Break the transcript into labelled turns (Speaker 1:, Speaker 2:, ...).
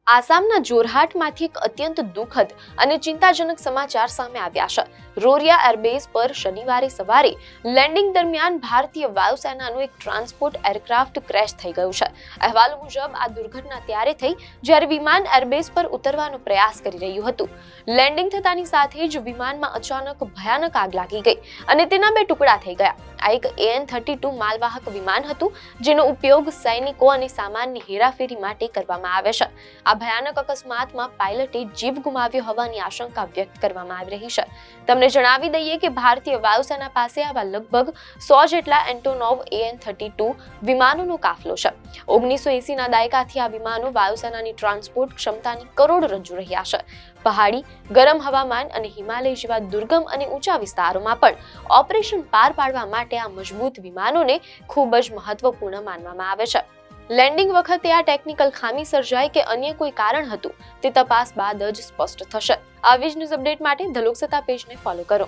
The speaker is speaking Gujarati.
Speaker 1: આસામના જોરહાટમાંથી એક અત્યંત દુઃખદ અને ચિંતાજનક સમાચાર સામે આવ્યા છે. રોરિયા એરબેઝ પર શનિવારે સવારે લેન્ડિંગ દરમિયાન ભારતીય વાયુસેનાનું એક ટ્રાન્સપોર્ટ એરક્રાફ્ટ ક્રેશ થઈ ગયું છે. અહેવાલો મુજબ આ દુર્ઘટના ત્યારે થઈ જ્યારે વિમાન એરબેઝ પર ઉતરવાનો પ્રયાસ કરી રહ્યું હતું. લેન્ડિંગ થતાની સાથે જ વિમાનમાં અચાનક ભયાનક આગ લાગી ગઈ અને તેના બે ટુકડા થઈ ગયા. આ એક AN-32 માલવાહક વિમાન હતું જેનો ઉપયોગ સૈનિકો અને સામાનની હેરાફેરી માટે કરવામાં આવે છે. આ ભયાનક અકસ્માતમાં પાયલટે જીવ ગુમાવ્યો હોવાની આશંકા વ્યક્ત કરવામાં આવી રહી છે. તમને જણાવી દઈએ કે ભારતીય વાયુસેના પાસે આવા લગભગ 100 જેટલા એન્ટોનોવ AN-32 વિમાનોનો કાફલો છે. 1980ના દાયકાથી આ વિમાનો વાયુસેનાની ટ્રાન્સપોર્ટ ક્ષમતાની કરોડરજ્જુ રહ્યા છે. પહાડી, ગરમ હવામાન અને હિમાલય જેવા દુર્ગમ અને ઊંચા વિસ્તારોમાં પણ ઓપરેશન પાર પાડવા માટે આ મજબૂત વિમાનોને ખૂબ જ મહત્વપૂર્ણ માનવામાં આવે છે. લેન્ડિંગ વખતે આ ટેકનિકલ ખામી સર્જાઈ કે અન્ય કોઈ કારણ હતું તે તપાસ બાદ જ સ્પષ્ટ થશે. આવી જ ન્યૂઝ અપડેટ માટે ધ લોકસત્તા પેજને ફોલો કરો.